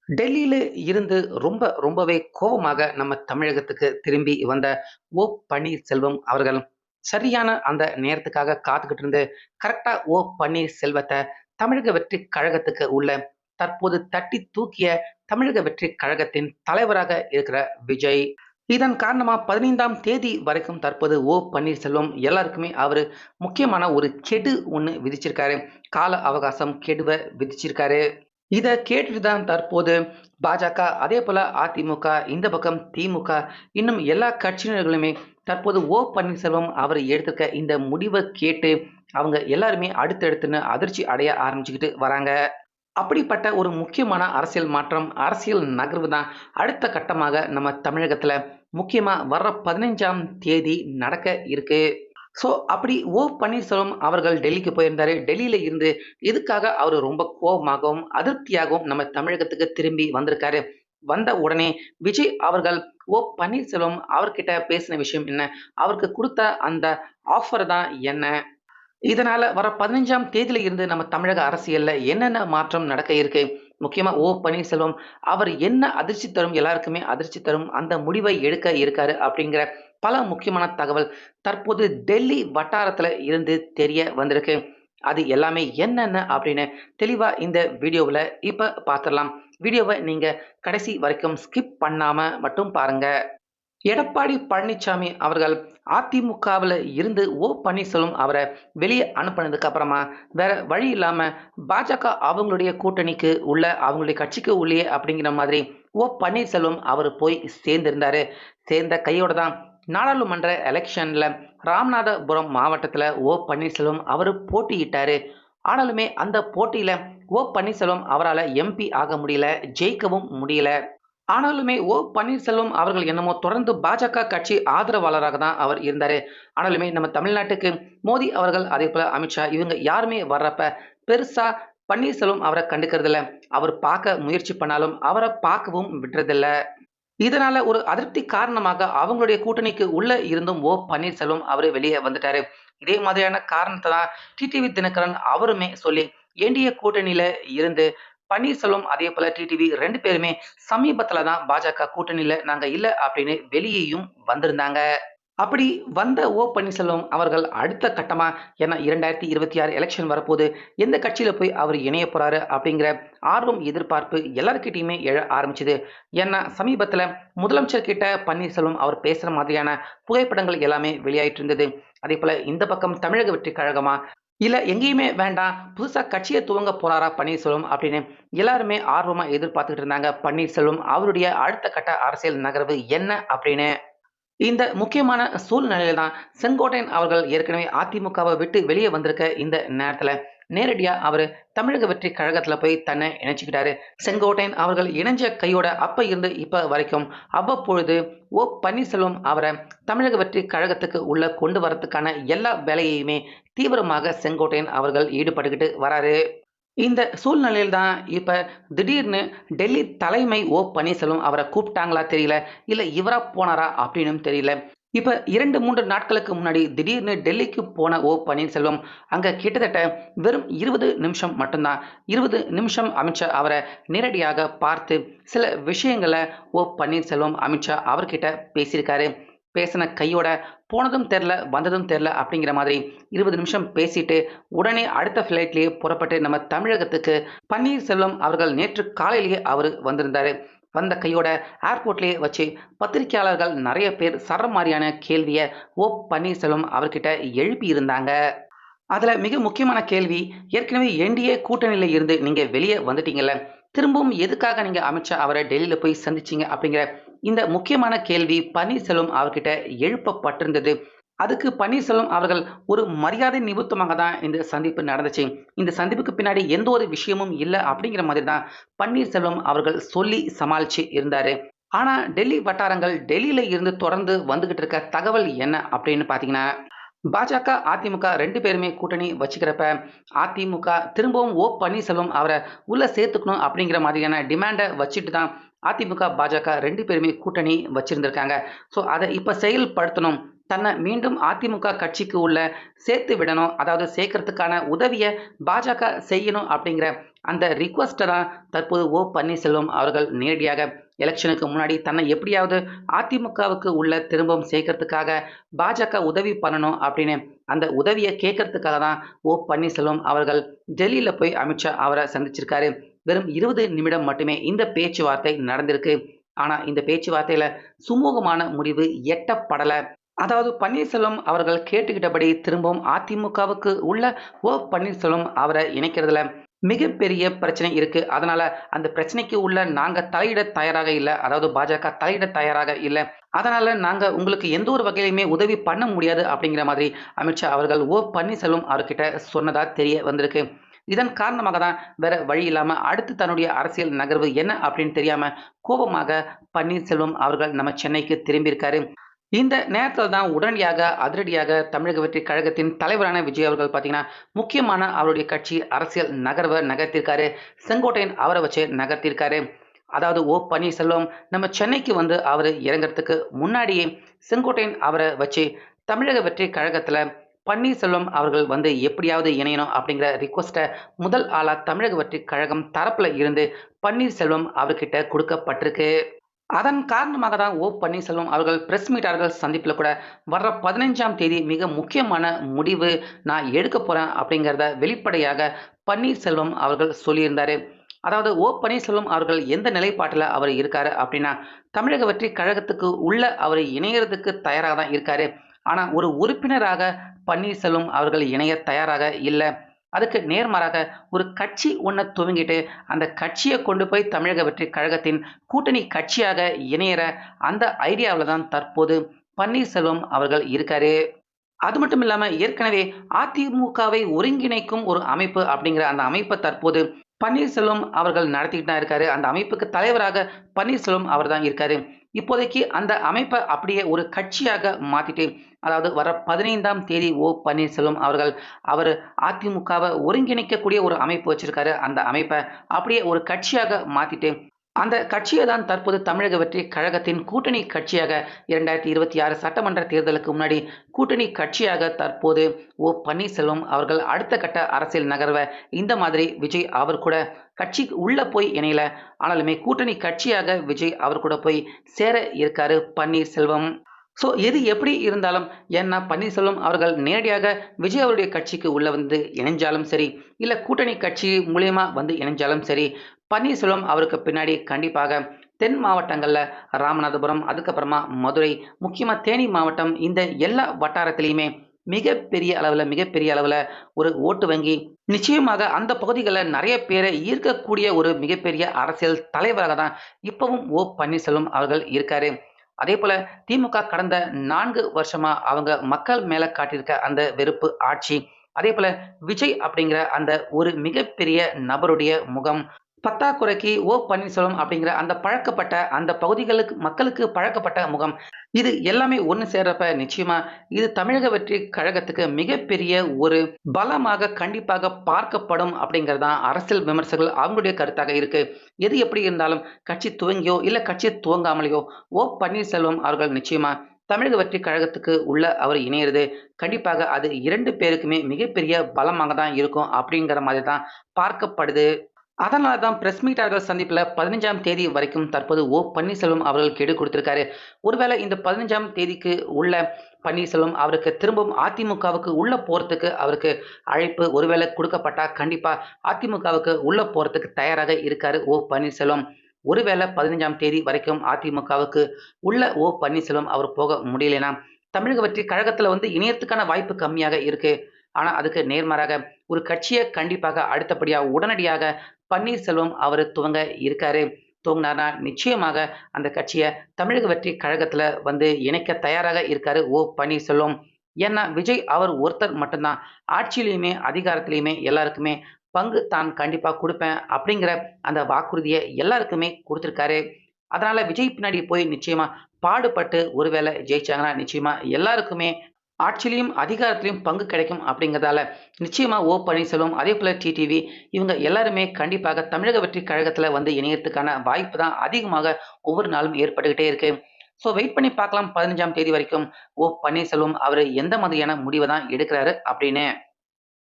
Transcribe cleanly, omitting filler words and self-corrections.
டெல்லியில இருந்து ரொம்பவே கோவமாக நம்ம தமிழகத்துக்கு திரும்பி வந்த பன்னீர்செல்வம் அவர்கள், சரியான அந்த நேரத்துக்காக காத்துக்கிட்டு இருந்து, கரெக்ட்டா பன்னீர்செல்வத்த தமிழக வெற்றிக் கழகத்துக்கு உள்ள தற்போது தட்டி தூக்கிய தமிழக வெற்றிக் கழகத்தின் தலைவராக இருக்கிற விஜய். இதன் காரணமா 15ஆம் தேதி வரைக்கும் தற்போது பன்னீர்செல்வம் எல்லாருக்குமே அவரு முக்கியமான ஒரு கெடு ஒண்ணு விதிச்சிருக்காரு. கால அவகாசம் கெடுவ விதிச்சிருக்காரு. இத கேட்டுட்டு தான் தற்போது பாஜக, அதேபோல அதிமுக, இந்த பக்கம் திமுக, இன்னும் எல்லா கட்சியினர்களுமே தற்போது பன்னீர்செல்வம் அவர் எடுத்திருக்க இந்த முடிவ கேட்டு, அவங்க எல்லாருமே அடுத்தடுத்துன்னு அதிர்ச்சி அடைய ஆரம்பிச்சுக்கிட்டு வராங்க. அப்படிப்பட்ட ஒரு முக்கியமான அரசியல் மாற்றம், அரசியல் நகர்வு தான் அடுத்த கட்டமாக நம்ம தமிழகத்துல முக்கியமா வர்ற 15ஆம் தேதி நடக்க இருக்கு. அப்படி பன்னீர்செல்வம் அவர்கள் டெல்லிக்கு போயிருந்தாரு. டெல்லியில இருந்து எதுக்காக அவரு ரொம்ப கோவமாகவும், அதிருப்தியாகவும் நம்ம தமிழகத்துக்கு திரும்பி வந்திருக்காரு. வந்த உடனே விஜய் அவர்கள் பன்னீர்செல்வம் அவர்கிட்ட பேசின விஷயம் என்ன? அவருக்கு குடுத்த அந்த ஆஃபர் தான் என்ன? இதனால வர 15ஆம் தேதியில இருந்து நம்ம தமிழக அரசியல்ல என்னென்ன மாற்றம் நடக்க இருக்கு? முக்கியமா பன்னீர்செல்வம் அவர் என்ன அதிர்ச்சி தரும் எல்லாருக்குமே அதிர்ச்சி தரும் அந்த முடிவை எடுக்க இருக்காரு அப்படிங்கிற பல முக்கியமான தகவல் தற்போது டெல்லி வட்டாரத்துல இருந்து தெரிய வந்திருக்கு. அது எல்லாமே என்னென்ன அப்படின்னு தெளிவா இந்த வீடியோவுல இப்ப பார்த்துடலாம். வீடியோவ நீங்க கடைசி வரைக்கும் ஸ்கிப் பண்ணாம மட்டும் பாருங்க. எடப்பாடி பழனிசாமி அவர்கள் அதிமுகவுல இருந்து பன்னீர்செல்வம் அவர வெளிய அனுப்புனதுக்கு அப்புறமா, வேற வழி இல்லாம பாஜக அவங்களுடைய கூட்டணிக்கு உள்ள அவங்களுடைய கட்சிக்கு உள்ளயே அப்படிங்கிற மாதிரி பன்னீர்செல்வம் அவரு போய் சேர்ந்திருந்தாரு. சேர்ந்த கையோட தான் நாடாளுமன்ற எலக்ஷன்ல ராமநாதபுரம் மாவட்டத்துல பன்னீர்செல்வம் அவரு போட்டியிட்டாரு. ஆனாலுமே அந்த போட்டியில பன்னீர்செல்வம் அவரால எம்பி ஆக முடியல, ஜெயிக்கவும் முடியல. ஆனாலுமே பன்னீர்செல்வம் அவர்கள் என்னமோ தொடர்ந்து பாஜக கட்சி ஆதரவாளராக தான் அவர் இருந்தாரு. ஆனாலுமே நம்ம தமிழ்நாட்டுக்கு மோடி அவர்கள், அதேபோல அமித்ஷா இவங்க யாருமே வர்றப்ப பெருசா பன்னீர்செல்வம் அவர கண்டுக்கிறதில்ல. அவர் பார்க்க முயற்சி பண்ணாலும் அவர பார்க்கவும் விடுறதில்ல. இதனால ஒரு அதிருப்தி காரணமாக அவங்களுடைய கூட்டணிக்கு உள்ள இருந்தும் பன்னீர்செல்வம் அவரு வெளிய வந்துட்டாரு. இதே மாதிரியான காரணத்த தான் டிடிவி தினகரன் அவருமே சொல்லி, என்டிஏ கூட்டணியில இருந்து பன்னீர்செல்வம் அதேபோல டிடிவி 2 பேருமே சமீபத்தில தான் பாஜக கூட்டணியில நாங்க இல்ல அப்படின்னு வெளியேயும் வந்திருந்தாங்க. அப்படி வந்த பன்னீர்செல்வம் அவர்கள் அடுத்த கட்டமா ஏன்னா 2026 எலக்ஷன் வரப்போது, எந்த கட்சியில போய் அவர் இணைய போறாரு அப்படிங்கிற ஆர்வம், எதிர்பார்ப்பு எல்லார்கிட்டயுமே எழ ஆரம்பிச்சது. ஏன்னா சமீபத்தில முதலமைச்சர் கிட்ட பன்னீர்செல்வம் அவர் பேசுற மாதிரியான புகைப்படங்கள் எல்லாமே வெளியாயிட்டு இருந்தது. அதேபோல இந்த பக்கம் தமிழக வெற்றிக் கழகமா, இல்ல எங்கேயுமே வேண்டாம், புதுசா கட்சிய துவங்க போறாரா பன்னீர்செல்வம் அப்படின்னு எல்லாருமே ஆர்வமா எதிர்பார்த்துக்கிட்டு இருந்தாங்க. பன்னீர்செல்வம் அவருடைய அடுத்த கட்ட அரசியல் நகர்வு என்ன அப்படின்னு. இந்த முக்கியமான சூழ்நிலையில தான் செங்கோட்டையன் அவர்கள் ஏற்கனவே அதிமுகவ விட்டு வெளியே வந்திருக்க இந்த நேரத்துல, நேரடியா அவரு தமிழக வெற்றிக் கழகத்துல போய் தன்னை இணைச்சுக்கிட்டாரு. செங்கோட்டையன் அவர்கள் இணைஞ்ச கையோட அப்ப இருந்து இப்ப வரைக்கும் அவ்வப்பொழுது பன்னீர்செல்வம் அவர தமிழக வெற்றிக் கழகத்துக்கு உள்ள கொண்டு வரதுக்கான எல்லா வேலையையுமே தீவிரமாக செங்கோட்டையன் அவர்கள் ஈடுபட்டுக்கிட்டு வராரு. இந்த சூழ்நிலையில் தான் இப்ப திடீர்னு டெல்லி தலைமை பன்னீர்செல்வம் அவர கூப்பிட்டாங்களா தெரியல. இல்ல இவரா போனாரா அப்படின்னும் தெரியல. இப்ப 2, 3 நாட்களுக்கு முன்னாடி திடீர்னு டெல்லிக்கு போன பன்னீர்செல்வம் அங்க கிட்டத்தட்ட வெறும் 20 நிமிஷம் மட்டும் தான். 20 நிமிஷம் அமித்ஷா அவர நேரடியாக பார்த்து சில விஷயங்கள பன்னீர்செல்வம் அமித்ஷா அவர்கிட்ட பேசியிருக்காரு. பேசின கையோட போனதும் தெர்ல, வந்ததும் தெர்ல அப்படிங்கிற மாதிரி 20 நிமிஷம் பேசிட்டு, உடனே அடுத்த ஃப்ளைட்லயே புறப்பட்டு நம்ம தமிழகத்துக்கு பன்னீர்செல்வம் அவர்கள் நேற்று காலையிலேயே அவரு வந்திருந்தாரு. வந்த கையோட ஏர்போர்ட்லயே வச்சு பத்திரிக்கையாளர்கள் நெறைய பேர் சரமாரியான கேள்விய பன்னீர்செல்வம் அவர்கிட்ட எழுப்பியிருந்தாங்க. அதுல மிக முக்கியமான கேள்வி, ஏற்கனவே என்டிஏ கூட்டணியில இருந்து நீங்க வெளிய வந்துட்டீங்கல்ல. திரும்பவும் எதுக்காக நீங்க அமித்ஷா அவர டெல்லியில போய் சந்திச்சீங்க? அப்படிங்கிற இந்த முக்கியமான கேள்வி பன்னீர்செல்வம் அவர்கிட்ட எழுப்பப்பட்டிருந்தது. அதுக்கு பன்னீர்செல்வம் அவர்கள் ஒரு மரியாதை நிமித்தமாக தான் இந்த சந்திப்பு நடந்துச்சு. இந்த சந்திப்புக்கு பின்னாடி எந்த ஒரு விஷயமும் இல்ல அப்படிங்கிற மாதிரி தான் பன்னீர்செல்வம் அவர்கள் சொல்லி சமாளிச்சு இருந்தாரு. ஆனா டெல்லி வட்டாரங்கள், டெல்லியில இருந்து தொடர்ந்து வந்துகிட்டு இருக்க தகவல் என்ன அப்படின்னு பார்த்தீங்கன்னா, பாஜக, அதிமுக 2 பேருமே கூட்டணி வச்சுக்கிறப்ப, அதிமுக திரும்பவும் பன்னீர்செல்வம் அவர உள்ள சேர்த்துக்கணும் அப்படிங்கிற மாதிரியான டிமாண்ட வச்சுட்டு தான் அதிமுக, பாஜக 2 பேருமே கூட்டணி வச்சிருந்திருக்காங்க. அத இப்ப செயல்படுத்தணும். தன்னை மீண்டும் அதிமுக கட்சிக்கு உள்ள சேர்த்து விடணும். அதாவது சேர்க்கறதுக்கான உதவிய பாஜக செய்யணும் அப்படிங்கிற அந்த ரிக்வெஸ்ட்ட தான் தற்போது பன்னீர்செல்வம் அவர்கள் நேரடியாக எலக்ஷனுக்கு முன்னாடி தன்னை எப்படியாவது அதிமுகவுக்கு உள்ள திரும்பவும் சேர்க்கறதுக்காக பாஜக உதவி பண்ணணும் அப்படின்னு அந்த உதவிய கேட்கறதுக்காக தான் பன்னீர்செல்வம் அவர்கள் டெல்லியில போய் அமித்ஷா அவரை சந்திச்சிருக்காரு. வெறும் 20 நிமிடம் மட்டுமே இந்த பேச்சுவார்த்தை நடந்திருக்கு. ஆனா இந்த பேச்சுவார்த்தையில சுமூகமான முடிவு எட்டப்படல. அதாவது பன்னீர்செல்வம் அவர்கள் கேட்டுக்கிட்டபடி திரும்பவும் அதிமுகவுக்கு உள்ள பன்னீர்செல்வம் அவரை இணைக்கிறதுல மிகப்பெரிய பிரச்சனை இருக்கு. அதனால அந்த பிரச்சனைக்கு உள்ள நாங்க தலையிட தயாராக இல்ல. அதாவது பாஜக தலையிட தயாராக இல்ல. அதனால நாங்க உங்களுக்கு எந்த ஒரு வகையிலுமே உதவி பண்ண முடியாது அப்படிங்கிற மாதிரி அமித்ஷா அவர்கள் பன்னீர்செல்வம் அவர்கிட்ட சொன்னதா தெரிய வந்திருக்கு. இதன் காரணமாக தான் வேற வழி இல்லாம அடுத்து தன்னுடைய அரசியல் நகர்வு என்ன அப்படின்னு தெரியாம கோபமாக பன்னீர்செல்வம் அவர்கள் நம்ம சென்னைக்கு திரும்பியிருக்காரு. இந்த நேரத்துல தான் உடனடியாக, அதிரடியாக தமிழக வெற்றிக் கழகத்தின் தலைவரான விஜய் அவர்கள் பார்த்தீங்கன்னா, முக்கியமான அவருடைய கட்சி அரசியல் நகர்வ நகர்த்தியிருக்காரு. செங்கோட்டையன் அவர வச்சு நகர்த்தியிருக்காரு. அதாவது பன்னீர்செல்வம் நம்ம சென்னைக்கு வந்து அவரு இறங்கறதுக்கு முன்னாடியே செங்கோட்டையன் அவர வச்சு தமிழக வெற்றிக் கழகத்துல பன்னீர்செல்வம் அவர்கள் வந்து எப்படியாவது இணையணும் அப்படிங்கிற ரிக்வெஸ்ட்ட முதல் ஆளா தமிழக வெற்றிக் கழகம் தரப்புல இருந்து பன்னீர்செல்வம் அவர்கிட்ட குடுக்கப்பட்டிருக்கு. அதன் காரணமாக தான் பன்னீர்செல்வம் அவர்கள் பிரஸ் மீட்டாளர்கள் சந்திப்பில கூட வர்ற 15ஆம் தேதி மிக முக்கியமான முடிவு நான் எடுக்கப் போறேன் அப்படிங்கிறத வெளிப்படையாக பன்னீர்செல்வம் அவர்கள் சொல்லியிருந்தாரு. அதாவது பன்னீர்செல்வம் அவர்கள் எந்த நிலைப்பாட்டுல அவர் இருக்காரு அப்படின்னா, தமிழக வெற்றிக் கழகத்துக்கு உள்ள அவர் இணையறதுக்கு தயாரா தான் இருக்காரு. ஆனா ஒரு உறுப்பினராக பன்னீர்செல்வம் அவர்கள் இணைய தயாராக இல்ல. அதுக்கு நேர்மாறாக ஒரு கட்சி ஒண்ண துவங்கிட்டு, அந்த கட்சிய கொண்டு போய் தமிழக வெற்றிக் கழகத்தின் கூட்டணி கட்சியாக இணையற அந்த ஐடியாவுல தான் தற்போது பன்னீர்செல்வம் அவர்கள் இருக்காரு. அது மட்டும் இல்லாம ஏற்கனவே அதிமுகவை ஒருங்கிணைக்கும் ஒரு அமைப்பு அப்படிங்கிற அந்த அமைப்ப தற்போது பன்னீர்செல்வம் அவர்கள் நடத்திட்டு தான் இருக்காரு. அந்த அமைப்புக்கு தலைவராக பன்னீர்செல்வம் அவர் தான் இருக்காரு. இப்போதைக்கு அந்த அமைப்ப அப்படியே ஒரு கட்சியாக மாத்திட்டு, அதாவது வர 15ஆம் தேதி பன்னீர்செல்வம் அவர்கள் அவரு அதிமுகவ ஒருங்கிணைக்கக்கூடிய ஒரு அமைப்பு வச்சிருக்காரு. அந்த அமைப்ப அப்படியே ஒரு கட்சியாக மாத்திட்டு அந்த கட்சிய தான் தற்போது தமிழக வெற்றிக் கழகத்தின் கூட்டணி கட்சியாக 2026 சட்டமன்ற தேர்தலுக்கு முன்னாடி கூட்டணி கட்சியாக தற்போது பன்னீர்செல்வம் அவர்கள் அடுத்த கட்ட அரசியல் நகர்வ இந்த மாதிரி விஜய் அவர் கூட கட்சிக்கு உள்ள போய் இணையல. ஆனாலுமே கூட்டணி கட்சியாக விஜய் அவர் கூட போய் சேர இருக்காரு பன்னீர்செல்வம். எது எப்படி இருந்தாலும் ஏன்னா பன்னீர்செல்வம் அவர்கள் நேரடியாக விஜய் அவருடைய கட்சிக்கு உள்ள வந்து இணைஞ்சாலும் சரி, இல்ல கூட்டணி கட்சி மூலியமா வந்து இணைஞ்சாலும் சரி, பன்னீர்செல்வம் அவருக்கு பின்னாடி கண்டிப்பாக தென் மாவட்டங்கள்ல ராமநாதபுரம், அதுக்கப்புறமா மதுரை, முக்கியமா தேனி மாவட்டம் இந்த எல்லா வட்டாரத்திலயுமே மிகப்பெரிய அளவுல ஒரு ஓட்டு வங்கி நிச்சயமாக அந்த பகுதிகள்ல நெறைய பேர ஈர்க்கக்கூடிய ஒரு மிகப்பெரிய அரசியல் தலைவராக தான் இப்பவும் பன்னீர்செல்வம் அவர்கள் இருக்காரு. அதேபோல திமுக கடந்த 4 வருஷமா அவங்க மக்கள் மேல காட்டியிருக்க அந்த வெறுப்பு ஆட்சி, அதேபோல விஜய் அப்படிங்கிற அந்த ஒரு மிகப்பெரிய நபருடைய முகம், பத்தாக்குறைக்கு பன்னீர்செல்வம் அப்படிங்கிற அந்த பழக்கப்பட்ட அந்த பகுதிகளுக்கு மக்களுக்கு பழக்கப்பட்ட முகம். இது எல்லாமே ஒண்ணு சேர்றப்ப நிச்சயமா இது தமிழக வெற்றிக் கழகத்துக்கு மிகப்பெரிய ஒரு பலமாக கண்டிப்பாக பார்க்கப்படும் அப்படிங்கிறது தான் அரசியல் விமர்சகர்கள் அவங்களுடைய கருத்தாக இருக்கு. எது எப்படி இருந்தாலும் கட்சி துவங்கியோ, இல்ல கட்சி துவங்காமலேயோ பன்னீர்செல்வம் அவர்கள் நிச்சயமா தமிழக வெற்றிக் கழகத்துக்கு உள்ள அவர் இணையிறது கண்டிப்பாக அது 2 பேருக்குமே மிகப்பெரிய பலமாக தான் இருக்கும் அப்படிங்கிற மாதிரி தான் பார்க்கப்படுது. அதனால தான் பிரஸ் மீட்டாளர்கள் சந்திப்பில 15ஆம் தேதி வரைக்கும் தற்போது பன்னீர்செல்வம் அவர்கள் கெடு குடுத்திருக்காரு. ஒருவேளை இந்த 15ஆம் தேதிக்கு உள்ள பன்னீர்செல்வம் அவருக்கு திரும்பவும் அதிமுகவுக்கு உள்ள போறதுக்கு அவருக்கு அழைப்பு ஒருவேளை குடுக்கப்பட்டா, கண்டிப்பா அதிமுகவுக்கு உள்ள போறதுக்கு தயாராக இருக்காரு பன்னீர்செல்வம். ஒருவேளை 15ஆம் தேதி வரைக்கும் அதிமுகவுக்கு உள்ள பன்னீர்செல்வம் அவர் போக முடியலைன்னா, தமிழக வெற்றிக் கழகத்துல வந்து இணையறதுக்கான வாய்ப்பு கம்மியாக இருக்கு. ஆனா அதுக்கு நேர்மாறாக ஒரு கட்சிய கண்டிப்பாக அடுத்தபடியா உடனடியாக பன்னீர்செல்வம் அவரு துவங்க இருக்காரு. துவங்குனார்னா நிச்சயமாக அந்த கட்சிய தமிழக வெற்றிக் கழகத்துல வந்து இணைக்க தயாராக இருக்காரு பன்னீர்செல்வம். ஏன்னா விஜய் அவர் ஒருத்தர் மட்டும் தான் ஆட்சியிலயுமே, அதிகாரத்திலயுமே எல்லாருக்குமே பங்கு தான் கண்டிப்பா குடுப்பேன் அப்படிங்கிற அந்த வாக்குறுதிய எல்லாருக்குமே குடுத்திருக்காரு. அதனால விஜய் பின்னாடி போய் நிச்சயமா பாடுபட்டு ஒருவேளை ஜெயிச்சாங்கன்னா, நிச்சயமா எல்லாருக்குமே ஆட்சியிலயும், அதிகாரத்திலயும் பங்கு கிடைக்கும் அப்படிங்கிறதால, நிச்சயமா பன்னீர்செல்வம், அதேபோல டிடிவி இவங்க எல்லாருமே கண்டிப்பாக தமிழக வெற்றிக் கழகத்துல வந்து இணையறதுக்கான வாய்ப்பு தான் அதிகமாக ஒவ்வொரு நாளும் ஏற்பட்டுக்கிட்டே இருக்கு. ஸோ வெயிட் பண்ணி பார்க்கலாம் 15ஆம் தேதி வரைக்கும் ஓ. பன்னீர்செல்வம் அவரு எந்த மாதிரியான முடிவ தான் எடுக்குறாரு அப்படின்னு.